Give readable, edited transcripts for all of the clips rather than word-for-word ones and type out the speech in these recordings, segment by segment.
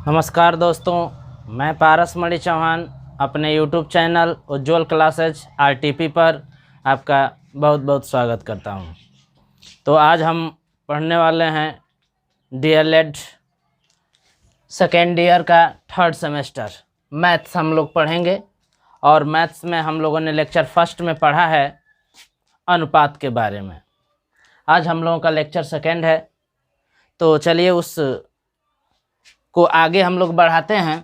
नमस्कार दोस्तों, मैं पारस मणि चौहान अपने YouTube चैनल उज्ज्वल क्लासेज RTP पर आपका बहुत बहुत स्वागत करता हूं। तो आज हम पढ़ने वाले हैं DLED सेकेंड ईयर का थर्ड सेमेस्टर मैथ्स हम लोग पढ़ेंगे। और मैथ्स में हम लोगों ने लेक्चर फर्स्ट में पढ़ा है अनुपात के बारे में। आज हम लोगों का लेक्चर सेकेंड है, तो चलिए उस को आगे हम लोग बढ़ाते हैं।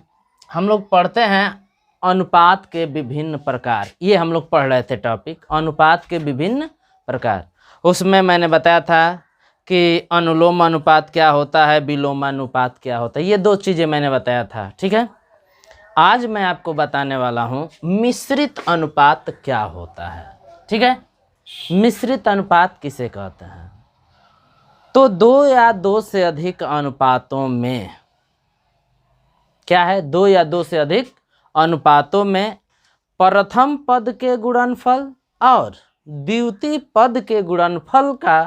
हम लोग पढ़ते हैं अनुपात के विभिन्न प्रकार। ये हम लोग पढ़ रहे थे टॉपिक अनुपात के विभिन्न प्रकार। उसमें मैंने बताया था कि अनुलोम अनुपात क्या होता है, विलोम अनुपात क्या होता है, ये दो चीज़ें मैंने बताया था। ठीक है, आज मैं आपको बताने वाला हूँ मिश्रित अनुपात क्या होता है। ठीक है, मिश्रित अनुपात किसे कहते हैं? तो दो या दो से अधिक अनुपातों में क्या है, दो या दो से अधिक अनुपातों में प्रथम पद के गुणनफल और द्वितीय पद के गुणनफल का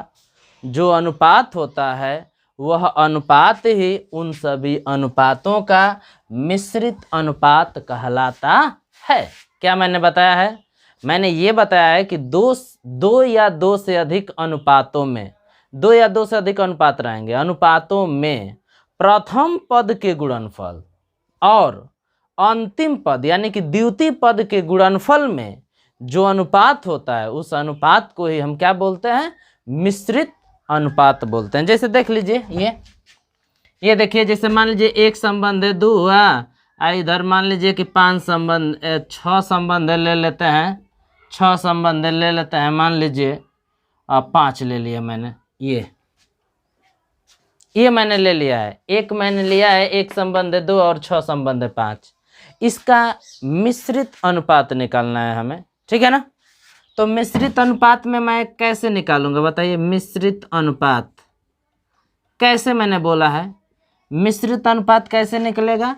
जो अनुपात होता है वह अनुपात ही उन सभी अनुपातों का मिश्रित अनुपात कहलाता है। क्या मैंने बताया है? मैंने ये बताया है कि दो या दो से अधिक अनुपातों में, दो या दो से अधिक अनुपात रहेंगे, अनुपातों में प्रथम पद के गुणनफल और अंतिम पद यानी कि द्वितीय पद के गुणनफल में जो अनुपात होता है उस अनुपात को ही हम क्या बोलते हैं? मिश्रित अनुपात बोलते हैं। जैसे देख लीजिए, ये देखिए, जैसे मान लीजिए एक संबंध है 2 इधर मान लीजिए कि 6 संबंध ले लेते हैं, 6 संबंध ले लेते हैं, मान लीजिए 5 ले लिया मैंने। ये मैंने ले लिया है, एक मैंने लिया है, एक संबंध है 2 और 6 संबंध है 5। इसका मिश्रित अनुपात निकालना है हमें। ठीक है ना? तो मिश्रित अनुपात में मैं कैसे निकालूंगा बताइए? मिश्रित अनुपात कैसे मैंने बोला है? मिश्रित अनुपात कैसे निकलेगा?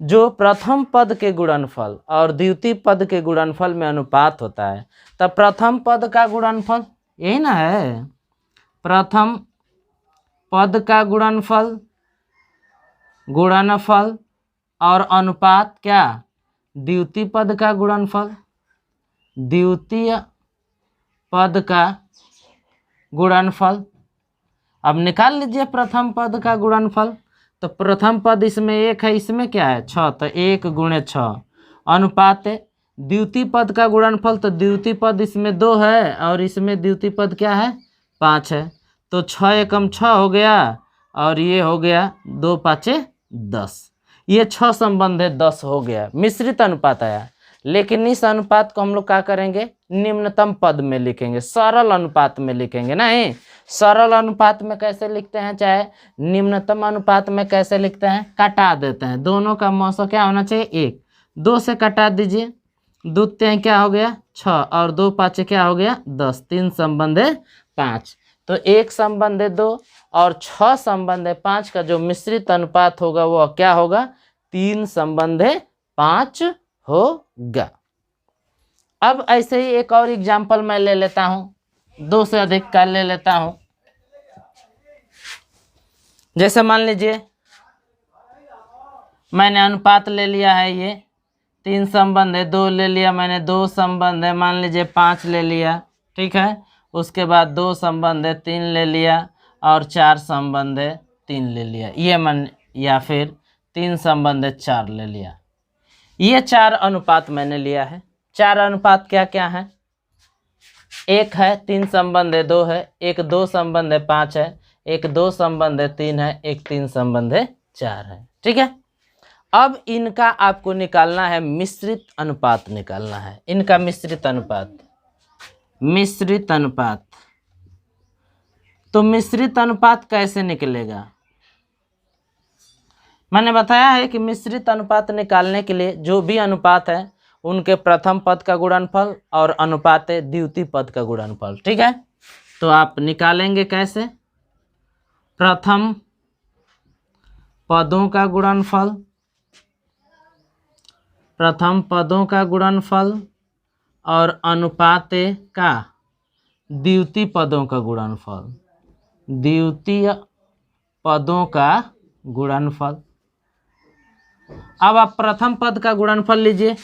जो प्रथम पद के गुणनफल और द्वितीय पद के गुणनफल में अनुपात होता है, तब प्रथम पद का गुणनफल यही ना है, प्रथम पद का गुणनफल और अनुपात क्या? द्वितीय पद का गुणनफल, द्वितीय पद का गुणनफल। अब निकाल लीजिए प्रथम पद का गुणनफल। तो प्रथम पद इसमें 1 है, इसमें क्या है? 6, तो 1 गुणे 6 अनुपात है। द्वितीय पद का गुणनफल, तो द्वितीय पद इसमें 2 है और इसमें द्वितीय पद क्या है? 5 है। तो 6 एकम 6 हो गया और ये हो गया 2 5 10। ये 6 संबंध है, 10 हो गया, मिश्रित अनुपात आया। लेकिन इस अनुपात को हम लोग क्या करेंगे? निम्नतम पद में लिखेंगे, सरल अनुपात में लिखेंगे। नहीं, सरल अनुपात में कैसे लिखते हैं, चाहे निम्नतम अनुपात में कैसे लिखते हैं? काटा देते हैं। दोनों का मौसा क्या होना चाहिए? 1। 2 से कटा दीजिए, 2 3 क्या हो गया? 6 और 2 5 क्या हो गया? 10। 3 संबंध है 5। तो 1 संबंध है 2 और 6 संबंध है 5 का जो मिश्रित अनुपात होगा वो क्या होगा? 3 संबंध है 5 होगा। अब ऐसे ही एक और एग्जाम्पल मैं ले लेता हूं, 2 से अधिक का ले लेता हूं। जैसे मान लीजिए मैंने अनुपात ले लिया है, ये 3 संबंध है, 2 ले लिया मैंने, 2 संबंध है मान लीजिए 5 ले लिया। ठीक है, उसके बाद 2 संबंध है 3 ले लिया और 4 संबंध है 3 ले लिया, ये मन, या फिर 3 संबंध है 4 ले लिया। ये 4 अनुपात मैंने लिया है। 4 अनुपात क्या क्या है? 1 है, 3 संबंध है 2 है, एक 2 संबंध है 5 है, एक 2 संबंध है 3 है, एक 3 संबंध है 4 है। ठीक है, अब इनका आपको निकालना है मिश्रित अनुपात, निकालना है इनका मिश्रित अनुपात। मिश्रित अनुपात, तो मिश्रित अनुपात कैसे निकलेगा? मैंने बताया है कि मिश्रित अनुपात निकालने के लिए जो भी अनुपात है उनके प्रथम पद का गुणनफल और अनुपात है द्वितीय पद का गुणनफल। ठीक है, तो आप निकालेंगे कैसे? प्रथम पदों का गुणनफल, प्रथम पदों का गुणनफल और अनुपात का द्वितीय पदों का गुणनफल, द्वितीय पदों का गुणनफल। अब आप प्रथम पद का गुणनफल लीजिए,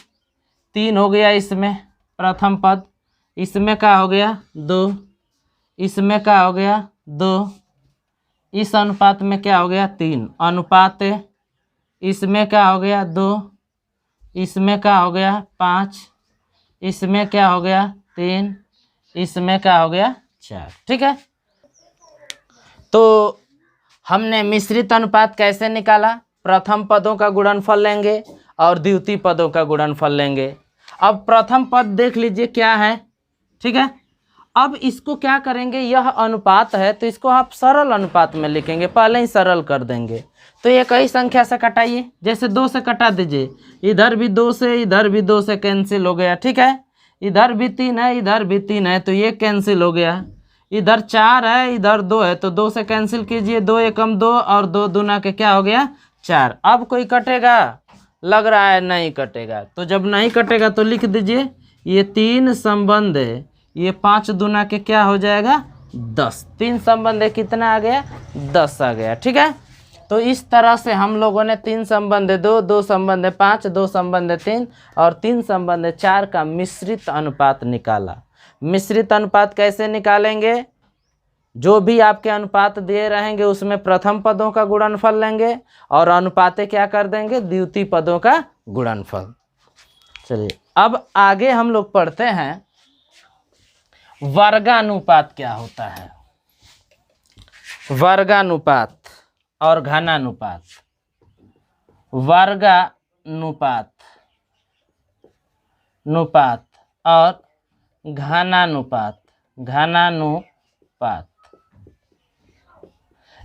3 हो गया इसमें प्रथम पद, इसमें क्या हो गया 2, इसमें क्या हो गया 2, इस अनुपात में क्या हो गया 3 अनुपात, इसमें क्या हो गया 2, इसमें क्या हो गया 5, इसमें क्या हो गया 3, इसमें क्या हो गया 4। ठीक है, तो हमने मिश्रित अनुपात कैसे निकाला, प्रथम पदों का गुणनफल लेंगे और द्वितीय पदों का गुणनफल लेंगे। अब प्रथम पद देख लीजिए क्या है, ठीक है। अब इसको क्या करेंगे, यह अनुपात है तो इसको आप सरल अनुपात में लिखेंगे, पहले ही सरल कर देंगे। तो ये कई संख्या से कटाइए, जैसे 2 से कटा दीजिए, इधर भी 2 से, इधर भी 2 से कैंसिल हो गया, ठीक है। इधर भी 3 है, इधर भी 3 है तो ये कैंसिल हो गया। इधर 4 है, इधर 2 है तो 2 से कैंसिल कीजिए, 2 एकम 2 और 2 दूना के क्या हो गया 4। अब कोई कटेगा, लग रहा है नहीं कटेगा, तो जब नहीं कटेगा तो लिख दीजिए ये 3 संबंध है, ये 5 दूना के क्या हो जाएगा 10, 3 संबंध है कितना आ गया 10 आ गया, ठीक है। तो इस तरह से हम लोगों ने 3 संबंध 2, 2 संबंध 5, 2 संबंध 3 और 3 संबंध 4 का मिश्रित अनुपात निकाला। मिश्रित अनुपात कैसे निकालेंगे, जो भी आपके अनुपात दिए रहेंगे उसमें प्रथम पदों का गुणनफल लेंगे और अनुपाते क्या कर देंगे द्वितीय पदों का गुणनफल। चलिए अब आगे हम लोग पढ़ते हैं वर्गानुपात क्या होता है। वर्गानुपात और घनानुपात, वर्गानुपात अनुपात और घनानुपात, घनानुपात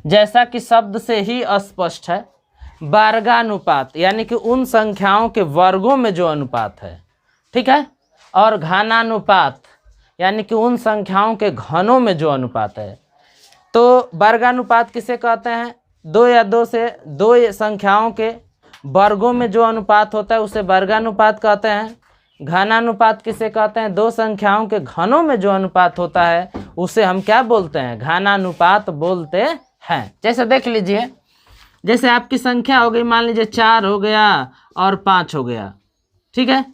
जैसा कि शब्द से ही स्पष्ट है, वर्गानुपात यानी कि उन संख्याओं के वर्गों में जो अनुपात है, ठीक है, और घनानुपात यानी कि उन संख्याओं के घनों में जो अनुपात है। तो वर्गानुपात किसे कहते हैं, 2 या 2 से 2 संख्याओं के वर्गों में जो अनुपात होता है उसे वर्गानुपात कहते हैं। घनानुपात किसे कहते हैं, 2 संख्याओं के घनों में जो अनुपात होता है उसे हम क्या बोलते हैं, घनानुपात बोलते हैं। जैसे देख लीजिए, जैसे आपकी संख्या हो गई, मान लीजिए 4 हो गया और 5 हो गया, ठीक है।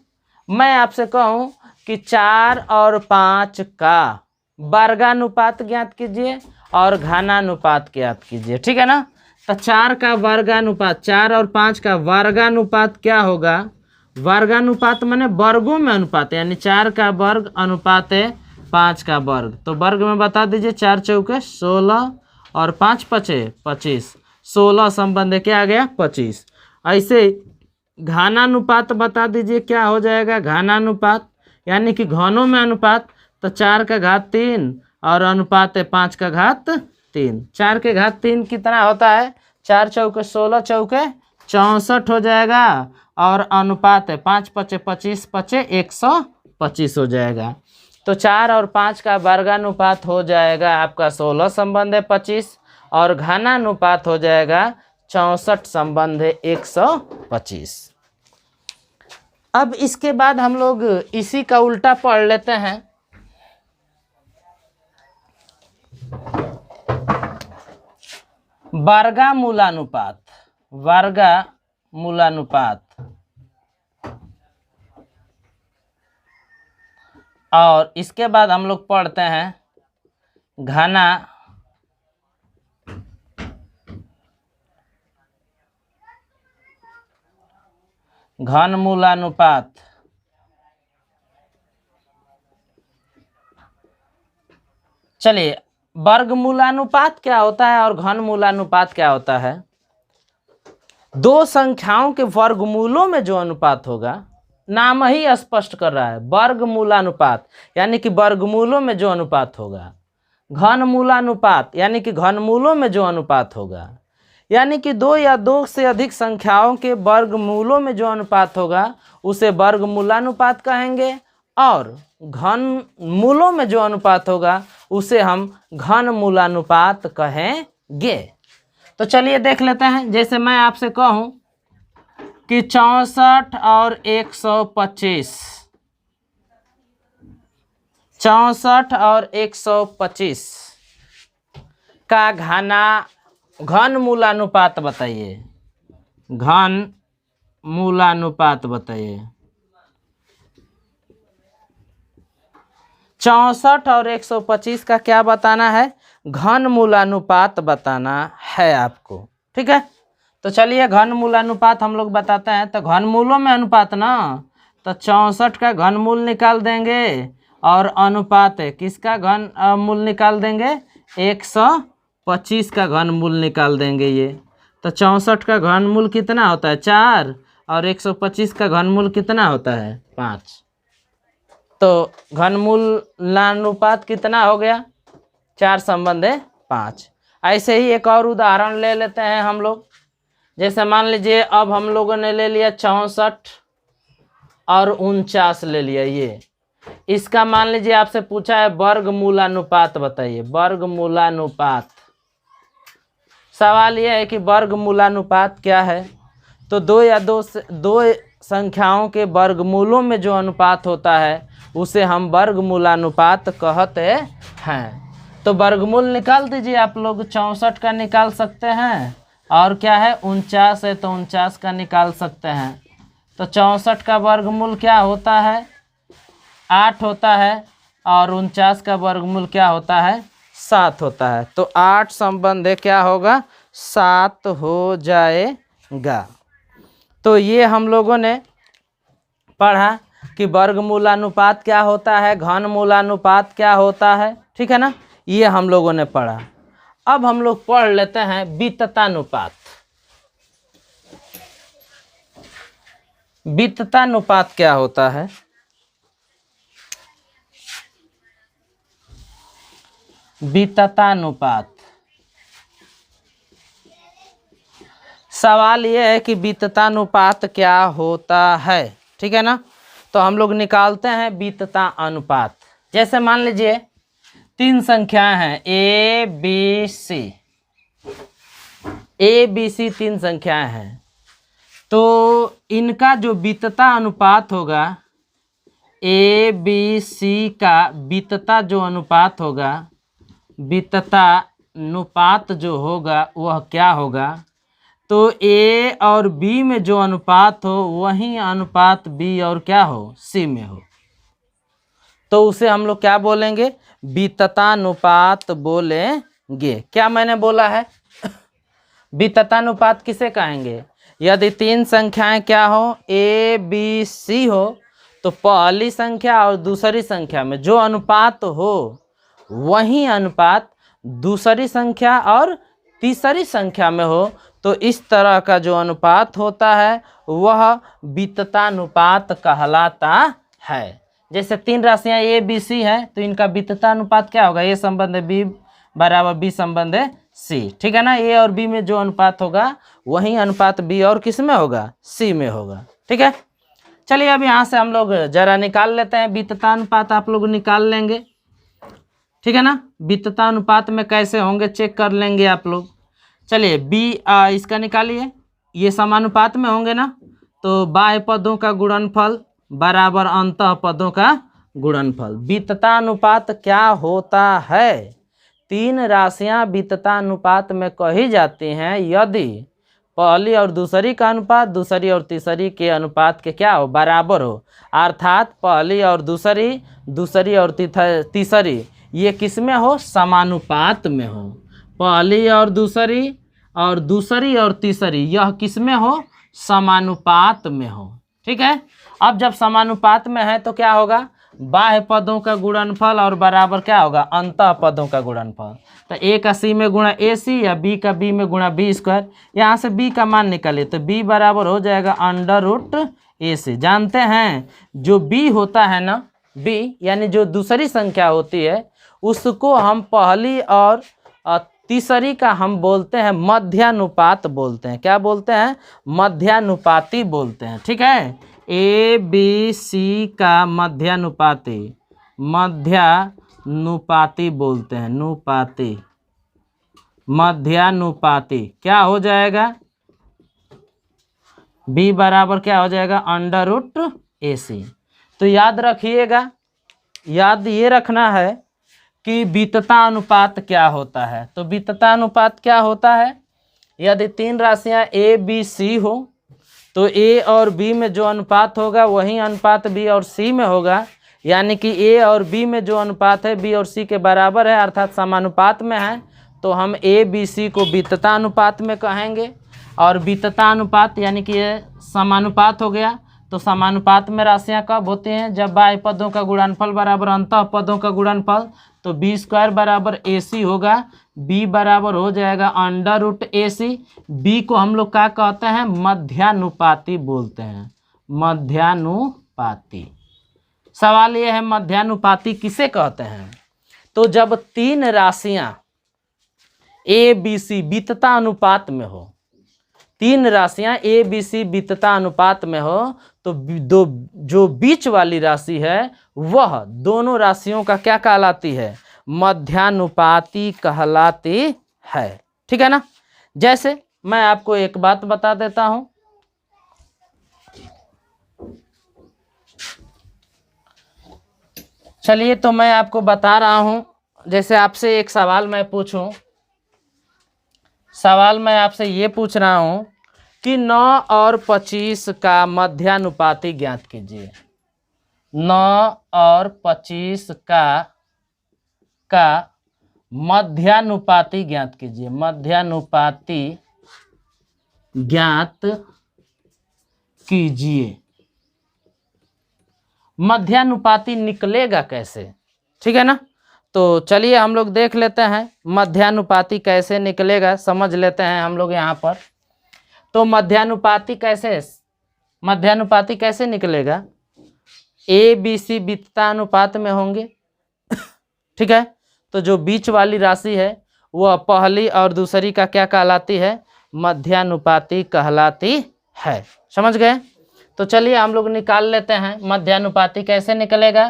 मैं आपसे कहूँ कि 4 और 5 का वर्गानुपात ज्ञात कीजिए और घनानुपात ज्ञात कीजिए, ठीक है ना। तो 4 का वर्गानुपात, 4 और 5 का वर्गानुपात क्या होगा, वर्गानुपात माने वर्गों में अनुपात, यानी 4 का वर्ग अनुपात है 5 का वर्ग। तो वर्ग में बता दीजिए, 4 चौके 16 और 5 पचे 25, 16 संबंध क्या आ गया 25। ऐसे घनानुपात बता दीजिए क्या हो जाएगा, घनानुपात यानी कि घनों में अनुपात, तो 4 का घात 3 और अनुपात है 5 का घात 3। 4 के घात 3 कितना होता है, 4 चौके 16 चौके 64 हो जाएगा और अनुपात है 5 पचे 25 पचे 125 हो जाएगा। तो 4 और 5 का वर्गानुपात हो जाएगा आपका 16 संबंध है 25 और घनानुपात हो जाएगा 64 संबंध है 125। अब इसके बाद हम लोग इसी का उल्टा पढ़ लेते हैं। वर्गमूलानुपात, वर्गमूलानुपात और इसके बाद हम लोग पढ़ते हैं घना घनमूलानुपात। चलिए, वर्गमूलानुपात क्या होता है और घनमूलानुपात क्या होता है। 2 संख्याओं के वर्गमूलों में जो अनुपात होगा, नाम ही स्पष्ट कर रहा है, वर्गमूलानुपात यानी कि वर्गमूलों में जो अनुपात होगा। घनमूलानुपात यानी कि घनमूलों में जो अनुपात होगा, यानी कि 2 या 2 से अधिक संख्याओं के वर्गमूलों में जो अनुपात होगा उसे वर्गमूलानुपात कहेंगे, और घनमूलों में जो अनुपात होगा उसे हम घनमूलानुपात कहेंगे। तो चलिए देख लेते हैं। जैसे मैं आपसे कहूं कि 64 और 125, 64 और 125 का घनमूलानुपात बताइए। घनमूलानुपात मूलानुपात बताइए। 64 और 125 का क्या बताना है? घन मूलानुपात बताना है आपको। ठीक है, तो चलिए घन मूलानुपात हम लोग बताते हैं। तो घन मूलों में अनुपात ना, तो 64 का घन मूल निकाल देंगे और अनुपात है किसका घन मूल निकाल देंगे? 125 का घन मूल निकाल देंगे। ये तो 64 का घन मूल कितना होता है? 4, और 125 का घन मूल कितना होता है? 5। तो घन मूलानुपात कितना हो गया? 4/5। ऐसे ही एक और उदाहरण ले लेते हैं हम लोग। जैसे मान लीजिए अब हम लोगों ने ले लिया 64 और 49 ले लिया। ये इसका मान लीजिए आपसे पूछा है वर्गमूलानुपात बताइए। वर्गमूलानुपात, सवाल यह है कि वर्गमूलानुपात क्या है? तो दो संख्याओं के वर्गमूलों में जो अनुपात होता है उसे हम वर्गमूलानुपात कहते हैं। तो वर्गमूल निकाल दीजिए आप लोग। 64 का निकाल सकते हैं, और क्या है 49 है तो 49 का निकाल सकते हैं। तो 64 का वर्गमूल क्या होता है? 8 होता है, और 49 का वर्गमूल क्या होता है? 7 होता है। तो 8 संबंध क्या होगा? 7 हो जाएगा। तो ये हम लोगों ने पढ़ा कि वर्गमूलानुपात क्या होता है, घन मूलानुपात क्या होता है। ठीक है ना, ये हम लोगों ने पढ़ा। अब हम लोग पढ़ लेते हैं वित्ततानुपात। वित्ततानुपात क्या होता है? वित्ततानुपात, सवाल यह है कि वित्ततानुपात क्या होता है। ठीक है ना, तो हम लोग निकालते हैं वित्तता अनुपात। जैसे मान लीजिए 3 संख्याएं हैं A B C. A B C 3 संख्याएं हैं, तो इनका जो वित्तता अनुपात होगा, ए बी सी का वित्तता जो अनुपात होगा, वित्तता अनुपात जो होगा वह क्या होगा? तो ए और बी में जो अनुपात हो वही अनुपात बी और क्या हो? सी में हो। तो उसे हम लोग क्या बोलेंगे? वित्ततानुपात बोलेंगे। क्या मैंने बोला है? वित्ततानुपात किसे कहेंगे? यदि 3 संख्याएं क्या हो? ए बी सी हो, तो पहली संख्या और दूसरी संख्या में जो अनुपात हो वही अनुपात दूसरी संख्या और तीसरी संख्या में हो। तो इस तरह का जो अनुपात होता है वह वित्ततानुपात कहलाता है। जैसे 3 राशियां ए बी सी हैं, तो इनका वित्ततानुपात क्या होगा? ए संबंध बी बराबर बी संबंध सी। ठीक है ना, ए और बी में जो अनुपात होगा वही अनुपात बी और किस में होगा? सी में होगा। ठीक है, चलिए अब यहाँ से हम लोग जरा निकाल लेते हैं वित्ततानुपात। आप लोग निकाल लेंगे। ठीक है ना, वित्ततानुपात में कैसे होंगे चेक कर लेंगे आप लोग। चलिए बी इसका निकालिए। ये समानुपात में होंगे ना, तो बाह्य पदों का गुणनफल बराबर अंतः पदों का गुणनफल। वित्ततानुपात क्या होता है? 3 राशियां वित्ततानुपात में कही जाती हैं यदि पहली और दूसरी का अनुपात दूसरी और तीसरी के अनुपात के क्या हो? बराबर हो। अर्थात पहली और दूसरी, दूसरी और तीसरी ये किस में हो? समानुपात में हो। पहली और दूसरी और तीसरी यह किस में हो? समानुपात में हो। ठीक है, अब जब समानुपात में है तो क्या होगा? बाह्य पदों का गुणनफल और बराबर क्या होगा? अंतः पदों का गुणनफल। तो ए का सी में गुणा ए सी या बी का बी में गुणा बी स्क्वायर। यहाँ से बी का मान निकालिए, तो बी बराबर हो जाएगा √a/। जानते हैं जो बी होता है ना, बी यानी जो दूसरी संख्या होती है उसको हम पहली और तीसरी का हम बोलते हैं मध्यानुपात बोलते हैं। क्या बोलते हैं? मध्यानुपाती बोलते हैं। ठीक है, ए बी सी का मध्यानुपाती बोलते हैं। नुपाती, मध्यानुपाती क्या हो जाएगा? बी बराबर क्या हो जाएगा? √a/। तो याद रखिएगा, याद ये रखना है कि वित्तता अनुपात क्या होता है। तो वित्तता अनुपात क्या होता है? यदि 3 राशियां ए बी सी हो तो ए और बी में जो अनुपात होगा वही अनुपात बी और सी में होगा, यानी कि ए और बी में जो अनुपात है बी और सी के बराबर है, अर्थात समानुपात में है, तो हम ए बी सी को वित्तता अनुपात में कहेंगे। और वित्तता अनुपात यानी कि ये समानुपात हो गया। तो समानुपात में राशियां कब होती हैं? जब बाह्य पदों का गुणनफल बराबर अंतः पदों का गुणनफल। तो बी स्क्वायर बराबर ए सी होगा, बी बराबर हो जाएगा अंडर रूट ए सी। बी को हम लोग क्या कहते हैं? मध्यानुपाती बोलते हैं, मध्यानुपाती। सवाल ये है मध्यानुपाती किसे कहते हैं? तो जब तीन राशियां ए बी सी वित्तता अनुपात में हो, तीन राशियां ए बी सी वित्तता अनुपात में हो, तो जो बीच वाली राशि है वह दोनों राशियों का क्या कहलाती है? मध्यानुपाती कहलाती है। ठीक है ना? जैसे मैं आपको एक बात बता देता हूं, चलिए तो मैं आपको बता रहा हूं। जैसे आपसे एक सवाल मैं पूछूं, सवाल मैं आपसे ये पूछ रहा हूं कि 9 और 25 का मध्यानुपाती ज्ञात कीजिए। 9 और 25 का मध्यानुपाती ज्ञात कीजिए, मध्यानुपाती ज्ञात कीजिए। मध्यानुपाती निकलेगा कैसे? ठीक है ना? तो चलिए हम लोग देख लेते हैं मध्यानुपाती कैसे निकलेगा, समझ लेते हैं हम लोग यहाँ पर। तो मध्यानुपाती कैसे निकलेगा? ए बी सी वित्तता अनुपात में होंगे। ठीक है? तो जो बीच वाली राशि है वह पहली और दूसरी का क्या कहलाती है? मध्यानुपाती कहलाती है। समझ गए? तो चलिए हम लोग निकाल लेते हैं मध्यानुपाती कैसे निकलेगा।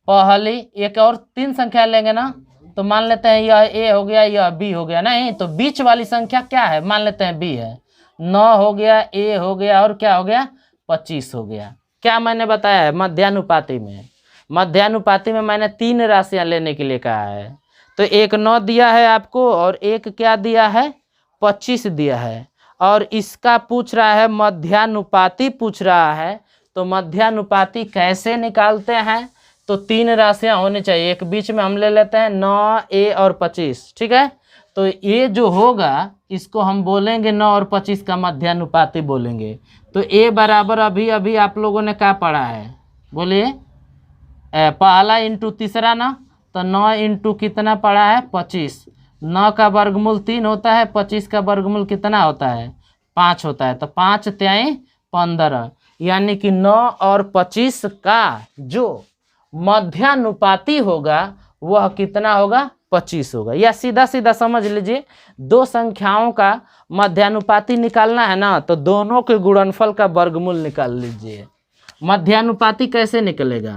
पहली एक और तीन संख्या लेंगे ना, तो मान लेते हैं यह ए हो गया, यह बी हो गया। नहीं, तो बीच वाली संख्या क्या है? मान लेते हैं बी है। 9 हो गया, ए हो गया, और क्या हो गया? 25 हो गया। क्या मैंने बताया है? मध्यानुपाती में, मध्यानुपाती में मैंने तीन राशियां लेने के लिए कहा है। तो एक 9 दिया है आपको और एक क्या दिया है? 25 दिया है। और इसका पूछ रहा है मध्यानुपाती पूछ रहा है। तो मध्यानुपाती कैसे निकालते हैं? तो तीन राशियां होनी चाहिए। एक बीच में हम ले लेते हैं 9 ए और 25। ठीक है? तो ये जो होगा इसको हम बोलेंगे 9 और 25 का मध्यानुपाती बोलेंगे। तो ए बराबर अभी अभी आप लोगों ने क्या पढ़ा है? बोलिए, पहला इंटू तीसरा ना। तो 9 इंटू कितना पढ़ा है? 25। 9 का वर्गमूल 3 होता है, 25 का वर्गमूल कितना होता है? 5 होता है। तो 5 तिहाई 15, यानी कि 9 और 25 का जो मध्यानुपाती होगा वह कितना होगा? 25 होगा। या सीधा सीधा समझ लीजिए, दो संख्याओं का मध्यानुपाती निकालना है ना, तो दोनों के गुणनफल का वर्गमूल निकाल लीजिए। मध्यानुपाती कैसे निकलेगा?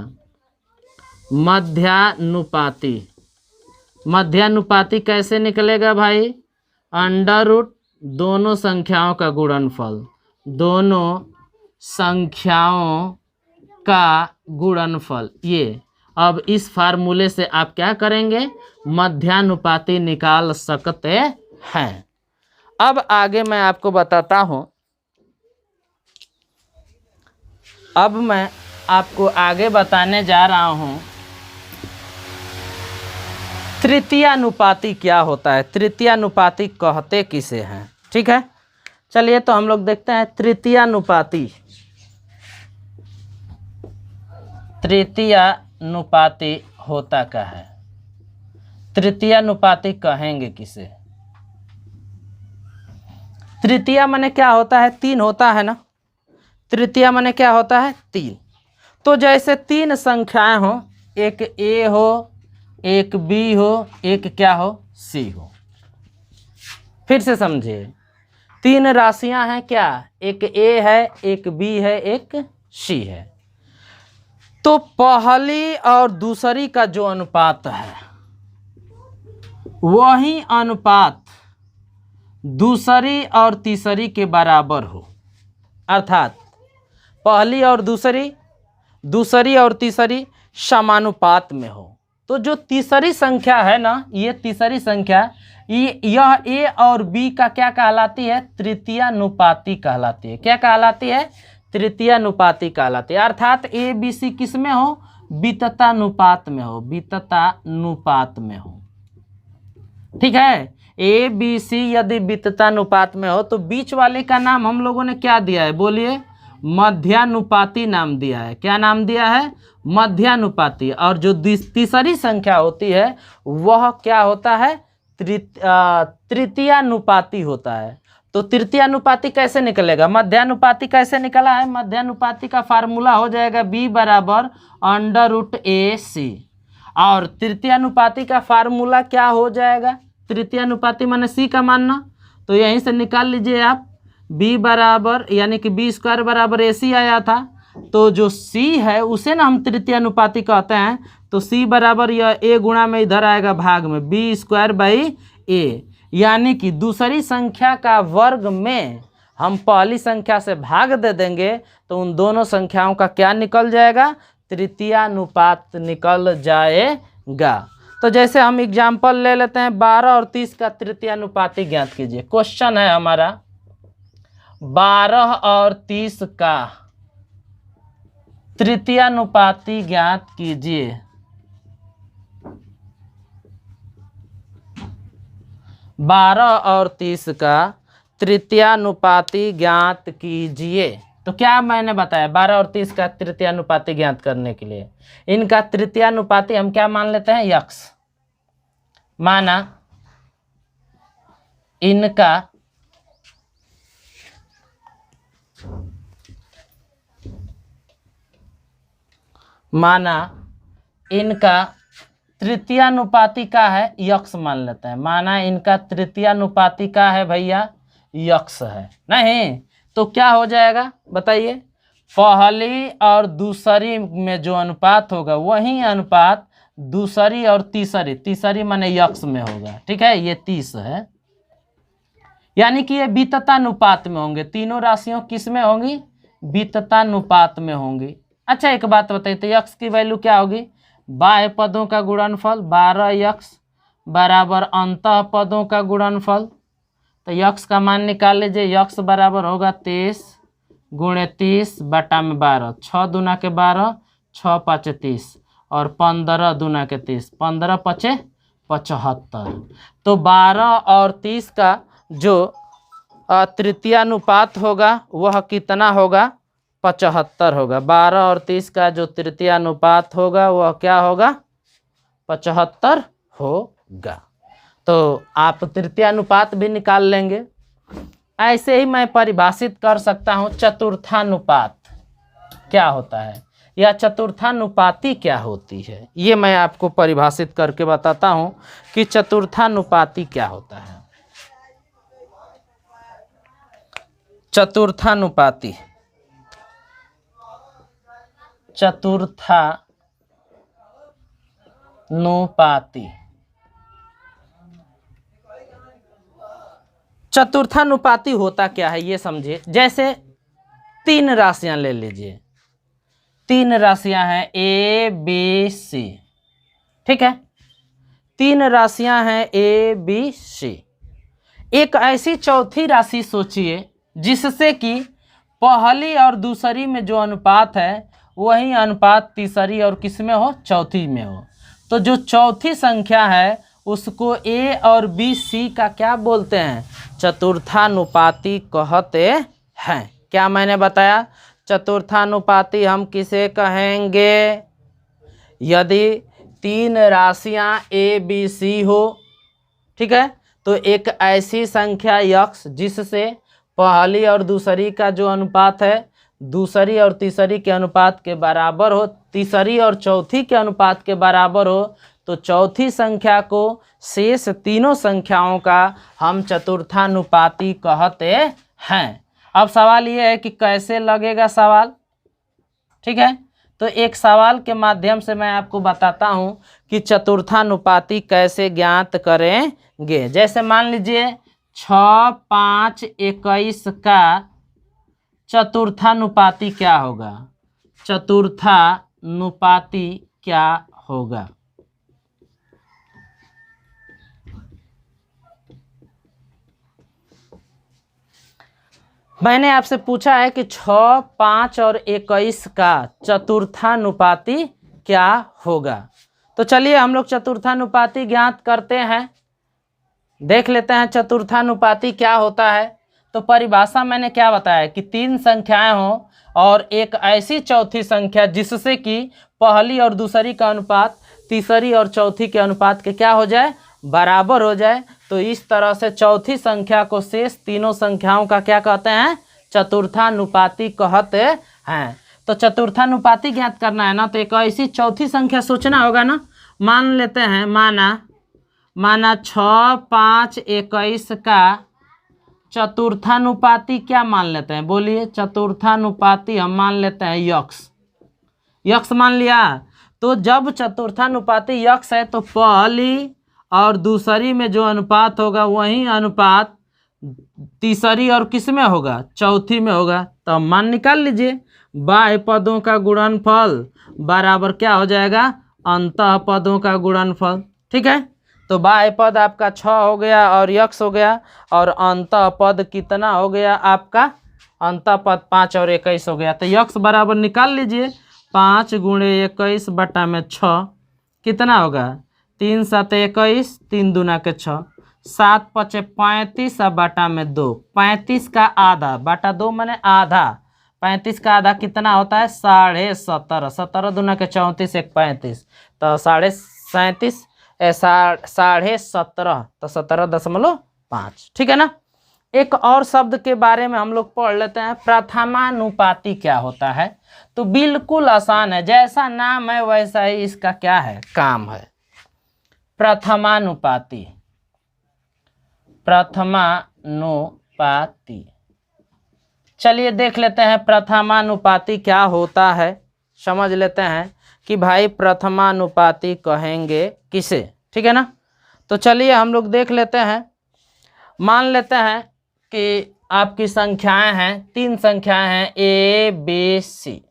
मध्यानुपाती कैसे निकलेगा भाई? अंडर रूट दोनों संख्याओं का गुणनफल, दोनों संख्याओं का गुणनफल। ये अब इस फार्मूले से आप क्या करेंगे? मध्यानुपाती निकाल सकते हैं। अब आगे मैं आपको बताता हूं, अब मैं आपको आगे बताने जा रहा हूं तृतीयानुपाती क्या होता है, तृतीयानुपाती कहते किसे हैं। ठीक है? चलिए तो हम लोग देखते हैं तृतीयानुपाती। तृतीयानुपाती होता क्या है? तृतीयानुपाती कहेंगे किसे? तृतीया माने क्या होता है? 3 होता है ना। तृतीया माने क्या होता है? 3। तो जैसे तीन संख्याएं हो, एक ए हो, एक बी हो, एक क्या हो? सी हो। फिर से समझिए, तीन राशियां हैं क्या? एक ए है, एक बी है, एक सी है। तो पहली और दूसरी का जो अनुपात है वही अनुपात दूसरी और तीसरी के बराबर हो, अर्थात पहली और दूसरी, दूसरी और तीसरी समानुपात में हो। तो जो तीसरी संख्या है ना, ये तीसरी संख्या यह ए और बी का क्या कहलाती है? तृतीयानुपाती कहलाती है। क्या कहलाती है? तृतीयानुपाती कहलाती है। अर्थात ए बी सी किस में हो? विततानुपात में हो, विततानुपात में हो। ठीक है, ए बी सी यदि विततानुपात में हो तो बीच वाले का नाम हम लोगों ने क्या दिया है? बोलिए, मध्यानुपाती नाम दिया है। क्या नाम दिया है? मध्यानुपाती। और जो तीसरी संख्या होती है वह क्या होता है? तृतीयानुपाती होता है। तो तृतीयानुपाती कैसे निकलेगा? मध्यानुपाती कैसे निकला है? मध्यानुपाती का फार्मूला हो जाएगा b बराबर √AC। और तृतीयानुपाती का फार्मूला क्या हो जाएगा? तृतीयानुपाती माने c का मानना, तो यहीं से निकाल लीजिए आप। b बराबर यानी कि b² बराबर AC आया था, तो जो c है उसे ना हम तृतीयानुपाती कहते हैं। तो c बराबर यह a गुणा में इधर आएगा भाग में b²/a, यानी कि दूसरी संख्या का वर्ग में हम पहली संख्या से भाग दे देंगे तो उन दोनों संख्याओं का क्या निकल जाएगा? तृतीयानुपात निकल जाएगा। तो जैसे हम एग्जाम्पल ले लेते हैं, 12 और 30 का तृतीयानुपाती ज्ञात कीजिए। क्वेश्चन है हमारा 12 और 30 का तृतीयानुपाती ज्ञात कीजिए। 12 और 30 का तृतीयानुपाती ज्ञात कीजिए। तो क्या मैंने बताया? 12 और 30 का तृतीयानुपाती ज्ञात करने के लिए इनका तृतीयानुपाती हम क्या मान लेते हैं? यक्स। माना इनका तृतीयानुपाती का है यक्स मान लेते हैं। माना इनका तृतीयानुपाती का है भैया यक्स है। नहीं तो क्या हो जाएगा बताइए? पहली और दूसरी में जो अनुपात होगा वही अनुपात दूसरी और तीसरी माने यक्स में होगा। ठीक है, ये 30 है, यानी कि ये विततानुपात में होंगे। तीनों राशियों किस में होंगी? विततानुपात में होंगी। अच्छा एक बात बताइए, तो यक्स की वैल्यू क्या होगी? बाह्य पदों का गुणनफल 12 यक्स बराबर अंतः पदों का गुणनफल। तो यक्स का मान निकाल लीजिए। यक्स बराबर होगा 23 गुणे 30 बटा में 12। 6 दूना के 12, 6 5 30 और 15 दूना के 30, 15 5 75। तो 12 और 30 का जो तृतीयानुपात होगा वह कितना होगा? 75 होगा। 12 और 30 का जो तृतीयानुपात होगा वह क्या होगा? 75 होगा। तो आप तृतीयानुपात भी निकाल लेंगे। ऐसे ही मैं परिभाषित कर सकता हूँ चतुर्थानुपात क्या होता है या चतुर्थानुपाती क्या होती है। ये मैं आपको परिभाषित करके बताता हूँ कि चतुर्थानुपाती क्या होता है। चतुर्थानुपाती चतुर्थानुपाती होता क्या है ये समझिए। जैसे 3 राशियां ले लीजिए। 3 राशियां हैं ए बी सी। ठीक है, 3 राशियां हैं ए बी सी। एक ऐसी चौथी राशि सोचिए जिससे कि पहली और दूसरी में जो अनुपात है वही अनुपात तीसरी और किस में हो? चौथी में हो। तो जो चौथी संख्या है उसको ए और बी सी का क्या बोलते हैं? चतुर्थानुपाती कहते हैं। क्या मैंने बताया? चतुर्थानुपाती हम किसे कहेंगे? यदि 3 राशियां ए बी सी हो, ठीक है, तो एक ऐसी संख्या यक्स जिससे पहली और दूसरी का जो अनुपात है दूसरी और तीसरी के अनुपात के बराबर हो, तीसरी और चौथी के अनुपात के बराबर हो, तो चौथी संख्या को शेष तीनों संख्याओं का हम चतुर्थानुपाती कहते हैं। अब सवाल ये है कि कैसे लगेगा सवाल। ठीक है, तो एक सवाल के माध्यम से मैं आपको बताता हूं कि चतुर्थानुपाती कैसे ज्ञात करेंगे। जैसे मान लीजिए 6 5 21 का चतुर्थानुपाती क्या होगा? चतुर्थानुपाती क्या होगा? मैंने आपसे पूछा है कि 6, 5 और 21 का चतुर्थानुपाती क्या होगा। तो चलिए हम लोग चतुर्थानुपाती ज्ञात करते हैं, देख लेते हैं चतुर्थानुपाती क्या होता है। तो परिभाषा मैंने क्या बताया कि 3 संख्याएं हों और एक ऐसी चौथी संख्या जिससे कि पहली और दूसरी का अनुपात तीसरी और चौथी के अनुपात के क्या हो जाए, बराबर हो जाए। तो इस तरह से चौथी संख्या को शेष तीनों संख्याओं का क्या कहते हैं, चतुर्थानुपाती कहते हैं। तो चतुर्थानुपाती ज्ञात करना है ना, तो एक ऐसी चौथी संख्या सोचना होगा ना। मान लेते हैं, माना 6, 5, 21 का चतुर्थानुपाती क्या मान लेते हैं, बोलिए। चतुर्थानुपाती हम मान लेते हैं यक्स मान लिया। तो जब चतुर्थानुपाती यक्स है तो पहली और दूसरी में जो अनुपात होगा वही अनुपात तीसरी और किस में होगा, चौथी में होगा। तो हम मान निकाल लीजिए, बाह्य पदों का गुणनफल बराबर क्या हो जाएगा, अंतः पदों का गुणनफल। ठीक है, तो बाह्य पद आपका 6 हो गया और यक्स हो गया, और अंतः पद कितना हो गया आपका, अंतः पद 5 और 21 हो गया। तो यक्स बराबर निकाल लीजिए, 5 गुणे 21 बटा में 6 कितना होगा, 3 7 21, 3 दूना के 6, 7 5 35 और बटा में 2, 35 का आधा बटा 2 मैंने आधा, 35 का आधा कितना होता है, 17.5, 17 दूना के 34, 1 35, तो 37.5, 17.5, तो 17.5। ठीक है ना। एक और शब्द के बारे में हम लोग पढ़ लेते हैं, प्रथमानुपाती क्या होता है। तो बिल्कुल आसान है, जैसा नाम है वैसा ही इसका क्या है, काम है। प्रथमानुपाती, प्रथमानुपाती, चलिए देख लेते हैं प्रथमानुपाती क्या होता है। समझ लेते हैं कि भाई प्रथमानुपाती कहेंगे किसे। ठीक है ना। तो चलिए हम लोग देख लेते हैं। मान लेते हैं कि आपकी संख्याएं हैं, 3 संख्याएं हैं ए बी सी,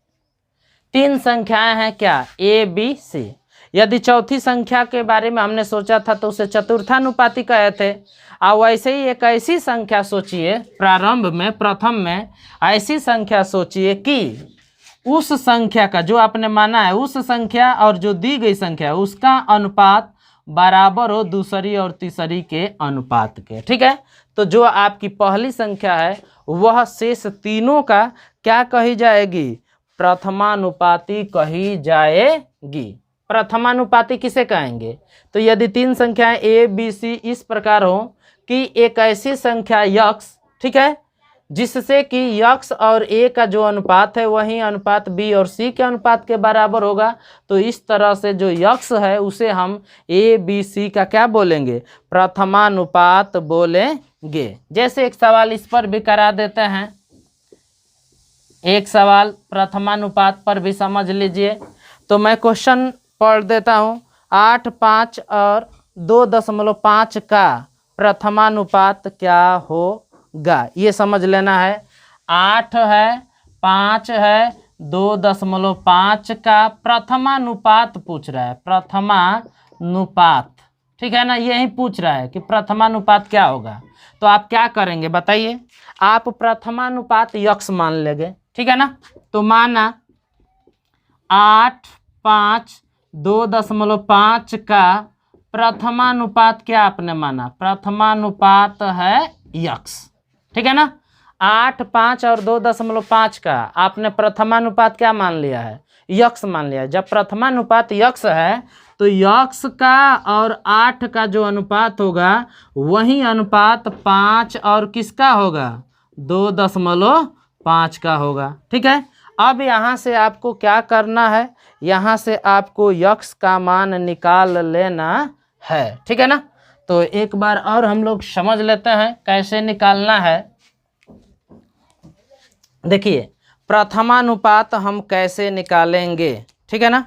3 संख्याएं हैं क्या, ए बी सी। यदि चौथी संख्या के बारे में हमने सोचा था तो उसे चतुर्थानुपाती कहे थे। और वैसे ही एक ऐसी संख्या सोचिए, प्रारंभ में प्रथम में ऐसी संख्या सोचिए कि उस संख्या का जो आपने माना है, उस संख्या और जो दी गई संख्या उसका अनुपात बराबर हो दूसरी और तीसरी के अनुपात के। ठीक है, तो जो आपकी पहली संख्या है वह शेष तीनों का क्या कही जाएगी, प्रथमानुपाती कही जाएगी। प्रथमानुपाती किसे कहेंगे, तो यदि 3 संख्याएं ए बी सी इस प्रकार हो कि एक ऐसी संख्या यक्स, ठीक है, जिससे कि यक्स और ए का जो अनुपात है वही अनुपात बी और सी के अनुपात के बराबर होगा। तो इस तरह से जो यक्स है उसे हम ए बी सी का क्या बोलेंगे, प्रथमानुपात बोलेंगे। जैसे एक सवाल इस पर भी करा देते हैं, एक सवाल प्रथमानुपात पर भी समझ लीजिए। तो मैं क्वेश्चन पढ़ देता हूँ, 8, 5 और 2.5 का प्रथमानुपात क्या होगा, ये समझ लेना है। 8 है, 5 है, 2.5 का प्रथमानुपात पूछ रहा है, प्रथमानुपात। ठीक है ना, यही पूछ रहा है कि प्रथमानुपात क्या होगा। तो आप क्या करेंगे बताइए, आप प्रथमानुपात यक्स मान लेंगे। ठीक है ना, तो माना 8, 5, 2.5 का प्रथमानुपात क्या आपने माना, प्रथमानुपात है यक्स। ठीक है ना, 8, 5 और 2.5 का आपने प्रथमानुपात क्या मान लिया है, यक्स मान लिया है। जब प्रथमानुपात यक्स है तो यक्स का और 8 का जो अनुपात होगा वही अनुपात 5 और किसका होगा, 2.5 का होगा। ठीक है, अब यहाँ से आपको क्या करना है, यहाँ से आपको यक्स का मान निकाल लेना है। ठीक है ना, तो एक बार और हम लोग समझ लेते हैं कैसे निकालना है। देखिए प्रथमानुपात हम कैसे निकालेंगे। ठीक है ना,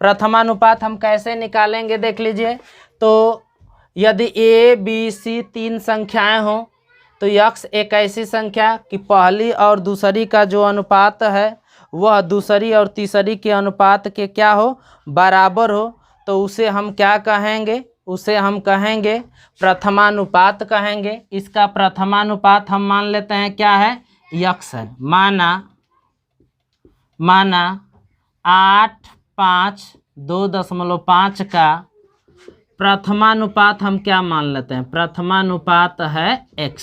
प्रथमानुपात हम कैसे निकालेंगे देख लीजिए। तो यदि ए बी सी 3 संख्याएं हों तो यक्स एक ऐसी संख्या कि पहली और दूसरी का जो अनुपात है वह दूसरी और तीसरी के अनुपात के क्या हो, बराबर हो। तो उसे हम क्या कहेंगे, उसे हम कहेंगे प्रथमानुपात कहेंगे। इसका प्रथमानुपात हम मान लेते हैं क्या है, यक्स है। माना 8, 5, 2.5 का प्रथमानुपात हम क्या मान लेते हैं, प्रथमानुपात है x।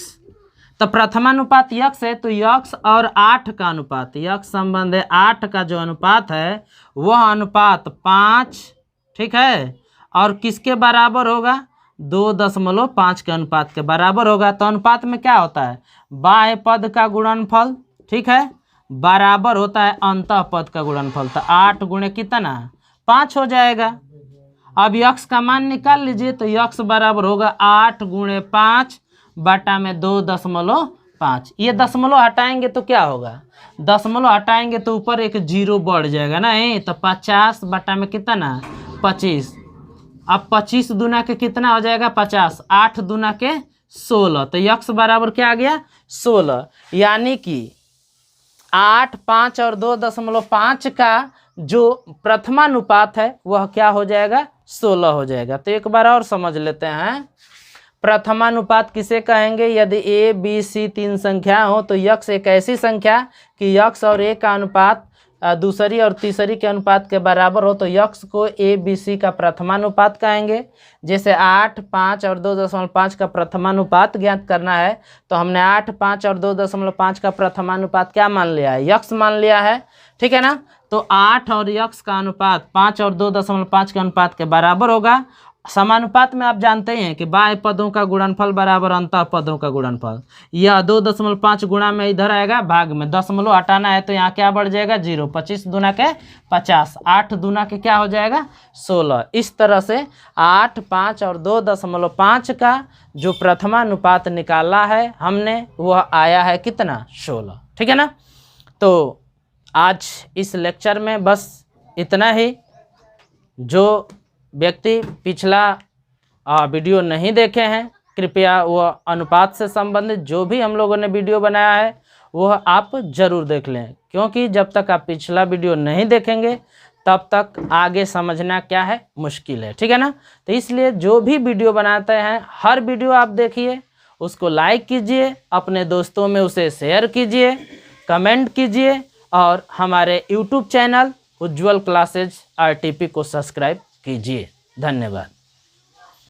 तो प्रथमानुपात यक्स है तो यक्स और 8 का अनुपात, यक्स संबंध 8 का जो अनुपात है वह अनुपात 5, ठीक है, और किसके बराबर होगा, 2.5 के अनुपात के बराबर होगा। तो अनुपात में क्या होता है, बाह्य पद का गुणनफल, ठीक है, बराबर होता है अंतः पद का गुणनफल। तो 8 गुणे कितना, 5 हो जाएगा। अब यक्स का मान निकाल लीजिए, तो यक्स बराबर होगा 8 गुणे 5 बटा में 2.5। ये दशमलव हटाएंगे तो क्या होगा, दशमलव हटाएंगे तो ऊपर एक जीरो बढ़ जाएगा ना, तो 50 बटा में कितना, 25। अब 25 दूना के कितना हो जाएगा, 50, 8 दूना के 16। तो यक्स बराबर क्या आ गया, 16। यानी कि 8, 5 और 2.5 का जो प्रथमानुपात है वह क्या हो जाएगा, 16 हो जाएगा। तो एक बार और समझ लेते हैं, प्रथमानुपात किसे कहेंगे, यदि ए बी सी 3 संख्या हो तो यक्स एक ऐसी संख्या कि यक्स और ए का अनुपात दूसरी और तीसरी के अनुपात के बराबर हो तो यक्स को ए बी सी का प्रथमानुपात कहेंगे। जैसे 8, 5 और 2.5 का प्रथमानुपात ज्ञात करना है तो हमने 8, 5 और 2.5 का प्रथमानुपात क्या मान लिया है, यक्स मान लिया है, ठीक है ना। तो 8 और यक्स का अनुपात 5 और 2.5 के अनुपात के बराबर होगा। समानुपात में आप जानते हैं कि बाह्य पदों का गुणनफल बराबर अंतः पदों का गुणनफल। यह 2.5 गुणा में इधर आएगा भाग में, दशमलव हटाना है तो यहाँ क्या बढ़ जाएगा, 0। 25 दूना के 50, 8 दूना के क्या हो जाएगा, 16। इस तरह से 8, 5 और 2.5 का जो प्रथमानुपात निकाला है हमने वह आया है कितना, 16, ठीक है ना। तो आज इस लेक्चर में बस इतना ही। जो व्यक्ति पिछला वीडियो नहीं देखे हैं कृपया वह अनुपात से संबंधित जो भी हम लोगों ने वीडियो बनाया है वह आप ज़रूर देख लें, क्योंकि जब तक आप पिछला वीडियो नहीं देखेंगे तब तक आगे समझना क्या है, मुश्किल है, ठीक है ना। तो इसलिए जो भी वीडियो बनाते हैं हर वीडियो आप देखिए, उसको लाइक कीजिए, अपने दोस्तों में उसे शेयर कीजिए, कमेंट कीजिए और हमारे YouTube चैनल उज्ज्वल क्लासेज RTP को सब्सक्राइब कीजिए। धन्यवाद।